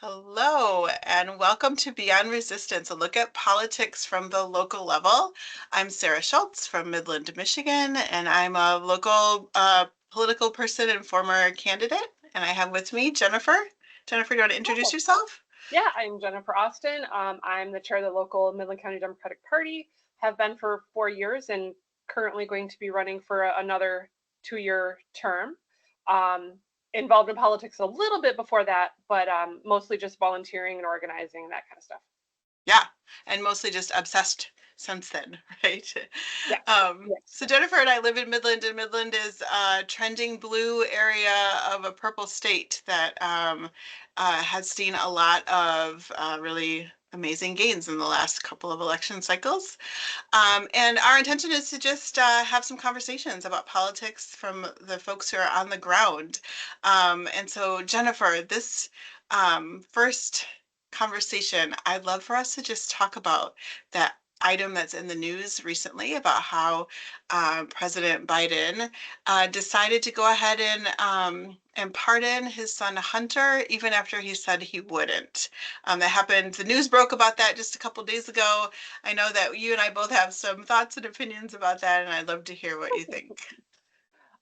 Hello, and welcome to Beyond Resistance, a look at politics from the local level. I'm Sarah Schultz from Midland, Michigan, and I'm a local political person and former candidate. And I have with me Jennifer. Jennifer, do you want to introduce Oh, yourself? yeah, I'm Jennifer Austin. I'm the chair of the local Midland County Democratic Party, have been for 4 years and currently going to be running for another 2-year term. Um, Involved in politics a little bit before that, but mostly just volunteering and organizing and that kind of stuff. Yeah, and mostly just obsessed since then, right? Yes, yes. So Jennifer and I live in Midland, and Midland is a trending blue area of a purple state that has seen a lot of really amazing gains in the last couple of election cycles. And our intention is to just have some conversations about politics from the folks who are on the ground. And so, Jennifer, this first conversation, I'd love for us to just talk about that item that's in the news recently about how President Biden decided to go ahead and pardon his son Hunter, even after he said he wouldn't. That happened. The news broke about that just a couple days ago. I know that you and I both have some thoughts and opinions about that, and I'd love to hear what you think.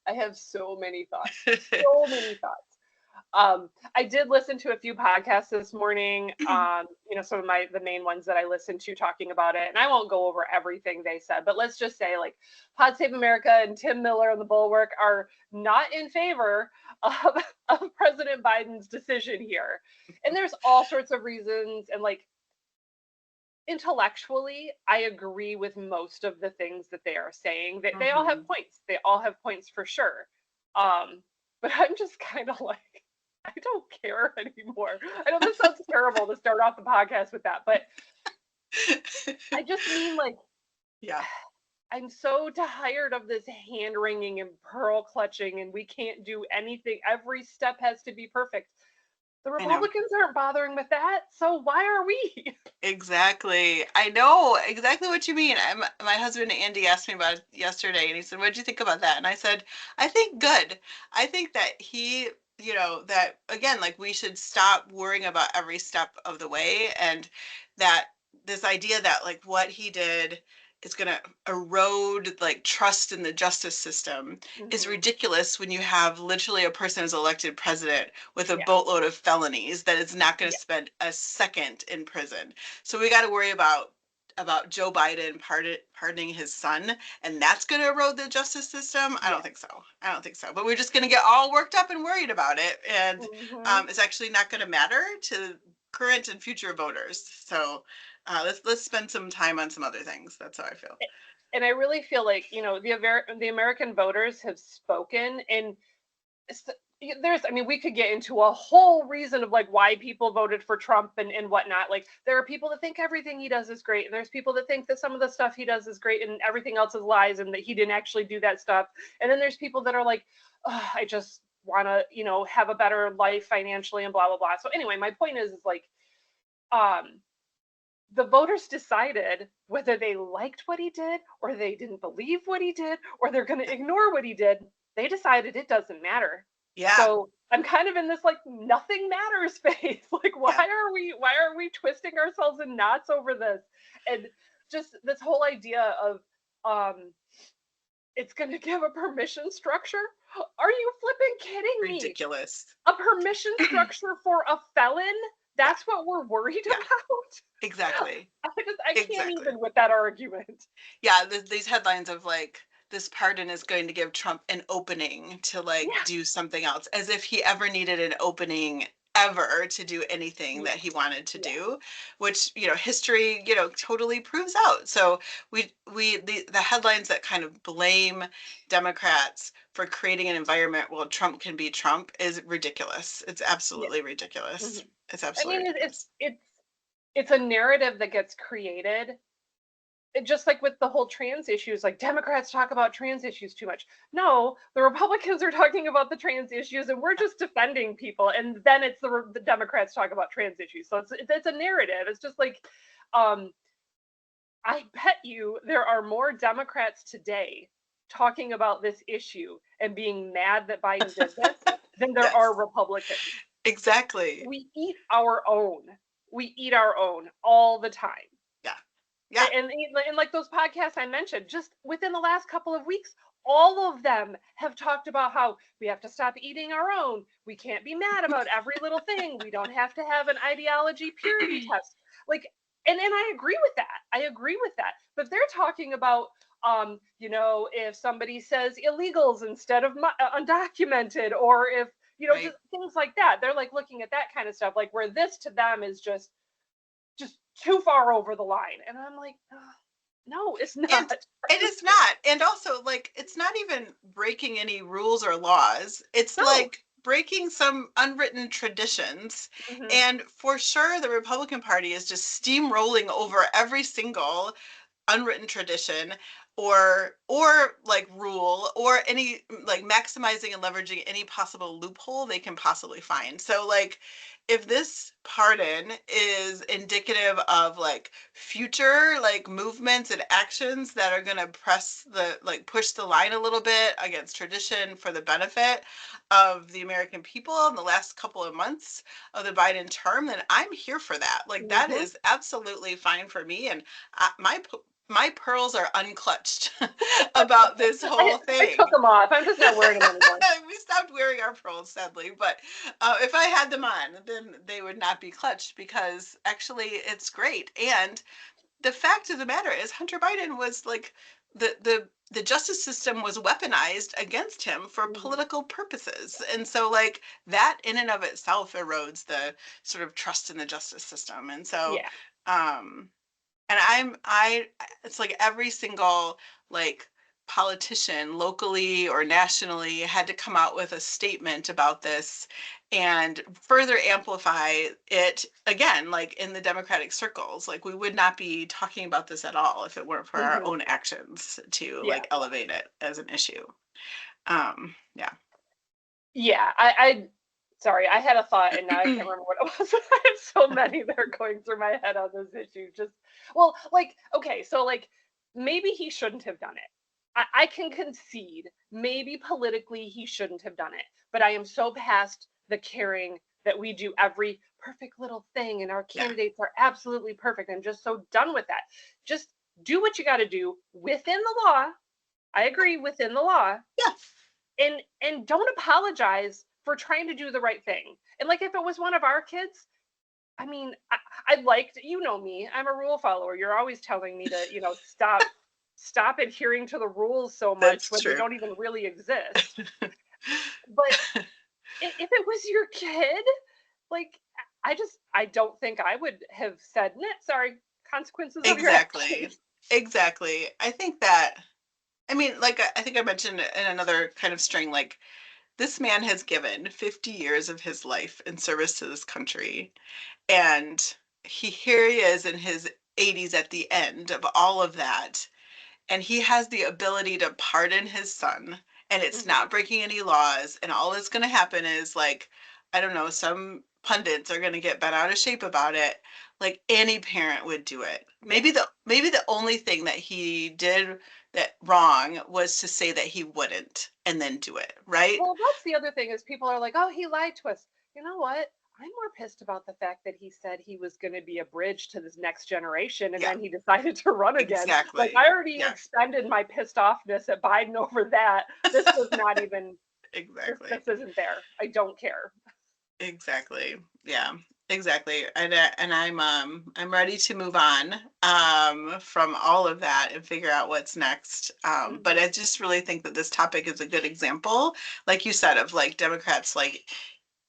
I have so many thoughts, so many thoughts. I did listen to a few podcasts this morning. Some of the main ones that I listened to talking about it, and I won't go over everything they said, but let's just say like Pod Save America and Tim Miller and the Bulwark are not in favor of, of President Biden's decision here. And there's all sorts of reasons, and like intellectually, I agree with most of the things that they are saying. They all have Mhm. points. They all have points for sure. But I'm just kind of like, I don't care anymore. I know this sounds terrible to start off the podcast with that, but I just mean like Yeah, I'm so tired of this hand wringing and pearl clutching, and we can't do anything. Every step has to be perfect. The I know. Republicans aren't bothering with that, so why are we? Exactly. I know exactly what you mean. My husband Andy asked me about it yesterday, and he said, "What did you think about that?" And I said, "I think good. I think that that again, like we should stop worrying about every step of the way, and that this idea that like what he did is going to erode like trust in the justice system is Hmm. ridiculous when you have literally a person as elected president with a Yeah, boatload of felonies that is not going to yeah, spend a second in prison. So we got to worry about Joe Biden pardoning his son, and that's going to erode the justice system. I don't yeah. think so. I don't think so. But we're just going to get all worked up and worried about it, and Hmm. it's actually not going to matter to current and future voters. So let's spend some time on some other things. That's how I feel. And I really feel like the American voters have spoken, and there's I mean we could get into a whole reason of like why people voted for Trump and whatnot. Like there are people that think everything he does is great, and there's people that think that some of the stuff he does is great and everything else is lies and that he didn't actually do that stuff. And then there's people that are like, oh, I just want to have a better life financially and blah blah blah. So anyway, my point is like um the voters decided whether they liked what he did or they didn't believe what he did or they're going to ignore what he did. They decided it doesn't matter. Yeah, So I'm kind of in this like nothing matters phase. Like yeah, why are we twisting ourselves in knots over this? And just this whole idea of um it's going to give a permission structure. Are you flipping kidding me? ridiculous. A permission structure for a felon? Yeah, That's what we're worried yeah, about? exactly, I can't exactly. even with that argument. Yeah, these headlines of like this pardon is going to give Trump an opening to like Yeah, do something else, as if he ever needed an opening ever to do anything yeah, that he wanted to yeah, do, which history totally proves out. So the headlines that kind of blame Democrats for creating an environment where Trump can be Trump is ridiculous. It's yeah. absolutely Hmm. ridiculous. It's I absolutely mean, ridiculous. it's a narrative that gets created. Just like with the whole trans issues, like Democrats talk about trans issues too much. No, the Republicans are talking about the trans issues, and we're just defending people. And then it's the Democrats talk about trans issues. So it's a narrative. It's just like, um, I bet you there are more Democrats today talking about this issue and being mad that Biden did this than there are Yes. Republicans. Exactly. We eat our own. We eat our own all the time. Yeah. Yeah. And like those podcasts I mentioned, just within the last couple of weeks, all of them have talked about how we have to stop eating our own. We can't be mad about every little thing. We don't have to have an ideology purity test. Like, and I agree with that. I agree with that. But they're talking about, if somebody says illegals instead of undocumented, or if, Right. just things like that. They're like looking at that kind of stuff, like where this to them is just too far over the line. And I'm like, oh, no, it's And not. it is not. And also, like, it's not even breaking any rules or laws. It's No. like breaking some unwritten traditions. Hmm. And for sure, the Republican Party is just steamrolling over every single unwritten tradition or like rule or any like maximizing and leveraging any possible loophole they can possibly find. So like if this pardon is indicative of like future like movements and actions that are going to press the like push the line a little bit against tradition for the benefit of the American people in the last couple of months of the Biden term, then I'm here for that. Like that Hmm. is absolutely fine for me. And my pearls are unclutched about this I, whole I took thing. them off. I'm just not wearing them anymore. We stopped wearing our pearls, sadly, but if I had them on, then they would not be clutched because actually it's great. And the fact of the matter is, Hunter Biden was like the justice system was weaponized against him for Hmm. political purposes, and so like that in and of itself erodes the sort of trust in the justice system. And so Yeah. um and I it's like every single like politician locally or nationally had to come out with a statement about this and further amplify it again like in the democratic circles. Like we would not be talking about this at all if it weren't for our Hmm. own actions to Yeah. like elevate it as an issue. Yeah. Yeah. I sorry, I had a thought and now I can't remember what it was. I have so many that are going through my head on this issue. Just, well, like, okay, so like maybe he shouldn't have done it. I can concede maybe politically he shouldn't have done it, but I am so past the caring that we do every perfect little thing and our Yeah. candidates are absolutely perfect. I'm just so done with that. Just do what you got to do within the law. I agree, within the law. Yeah. And don't apologize for trying to do the right thing. And like if it was one of our kids, I mean, I liked, me, I'm a rule follower. You're always telling me to, stop adhering to the rules so much That's when they true. don't even really exist. But if it was your kid, like I don't think I would have said, nah, sorry, consequences of your Exactly. actions. Exactly. I think that I mean, like I think I mentioned in another kind of string, like this man has given 50 years of his life in service to this country. And here he is in his 80s at the end of all of that, and he has the ability to pardon his son, and it's Hmm. not breaking any laws, and all that's going to happen is like I don't know, some pundits are going to get bent out of shape about it. Like any parent would do it. Yeah. Maybe the only thing that he did that wrong was to say that he wouldn't and then do it, right? Well, that's the other thing is people are like, "Oh, he lied to us." You know what? I'm more pissed about the fact that he said he was going to be a bridge to this next generation and Yeah, then he decided to run again. Like exactly. I already Yeah, expended my pissed offness at Biden over that. This does not even exactly. this isn't there. I don't care. Exactly. Yeah, exactly. And I'm ready to move on from all of that and figure out what's next. But Hmm. I just really think that this topic is a good example, like you said, of like Democrats like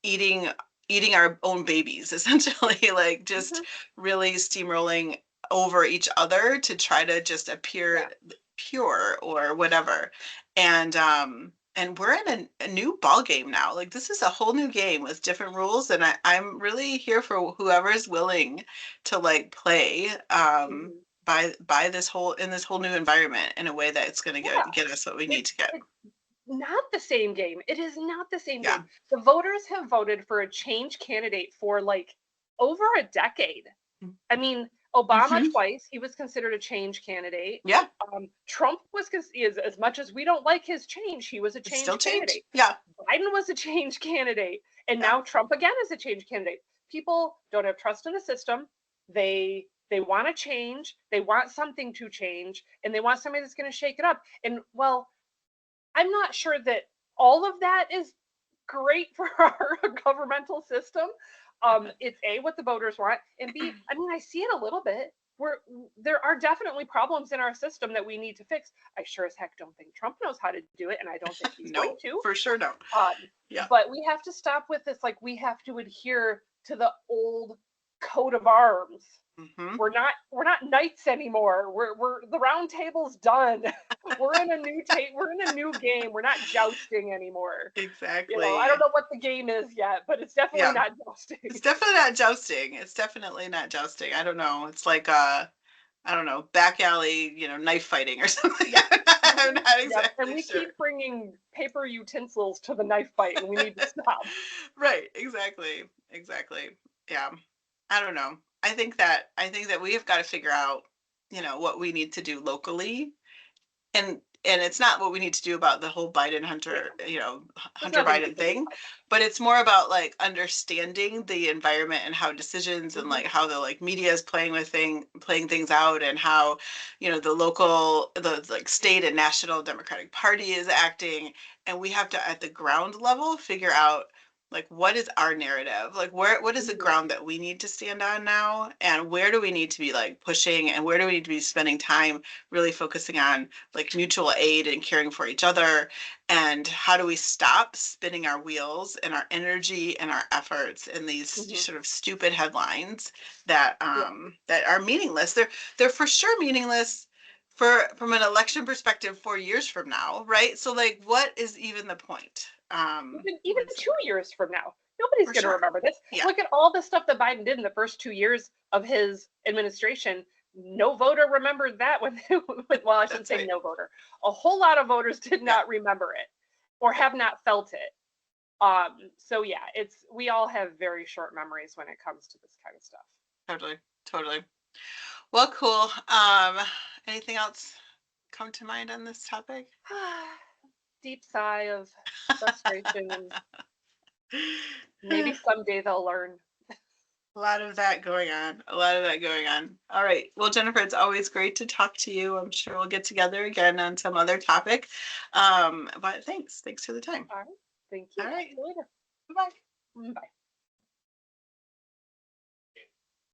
eating eating our own babies essentially, like just Hmm. really steamrolling over each other to try to just appear Yeah. pure or whatever. And we're in a new ball game now. Like this is a whole new game with different rules, and I'm really here for whoever's willing to like play Hmm. by this whole in this whole new environment in a way that it's going to Yeah. get us what we need It's to get. it's not the same game. It is not the same Yeah. game. The voters have voted for a change candidate for like over a decade. I mean, Obama Hmm. twice. He was considered a change candidate. Yeah, Trump was as much as we don't like his change, he was a it's still change change. candidate. Yeah, Biden was a change candidate, and yeah. now Trump again is a change candidate. People don't have trust in the system. They want to change. They want something to change, and they want somebody that's going to shake it up. And well, I'm not sure that all of that is great for our governmental system. It's A, what the voters want, and B, I mean, I see it a little bit. There are definitely problems in our system that we need to fix. I sure as heck don't think Trump knows how to do it, and I don't think he's going No, to. for sure no. Yeah. But we have to stop with this. Like, we have to adhere to the old coat of arms. Hmm. We're not knights anymore. We're the round table's done. We're in a new game. We're not jousting anymore. I don't Exactly. know what the game is yet, but it's definitely Yeah. not jousting. It's definitely not jousting. It's definitely not jousting. I don't know. It's like I don't know, back alley, knife fighting or something. Yep. I'm not Yep. And exactly we sure. keep bringing paper utensils to the knife fight, and we need to stop. Right, exactly. Exactly. Yeah. I don't know. I think that we have got to figure out, what we need to do locally, and it's not what we need to do about the whole Biden Yeah. There's Hunter nothing we Biden can do thing, about but it's more about like understanding the environment and how decisions that. and like how the like media is playing things out, and how the like state and national Democratic Party is acting, and we have to at the ground level figure out like what is our narrative, like what is the Mhm. ground that we need to stand on now, and where do we need to be like pushing, and where do we need to be spending time really focusing on like mutual aid and caring for each other, and how do we stop spinning our wheels and our energy and our efforts in these Mhm. sort of stupid headlines that Yeah. that are meaningless. They're for sure meaningless from an election perspective 4 years from now, right? So like what is even the point? Even What is the 2 years from now, for nobody's going to sure? remember this. Yeah, Look at all the stuff that Biden did in the first 2 years of his administration. No voter remembered that well, I shouldn't that's say right. no voter. A whole lot of voters did Yeah, not remember it or yeah, have not felt it. So yeah, we all have very short memories when it comes to this kind of stuff. totally, totally. Well, cool. Anything else come to mind on this topic? Deep sigh of frustration, and maybe someday they'll learn. A lot of that going on. A lot of that going on. All right. Well, Jennifer, it's always great to talk to you. I'm sure we'll get together again on some other topic. But thanks. Thanks for the time. All right. Thank All you. Talk right. to you later. Bye. Bye.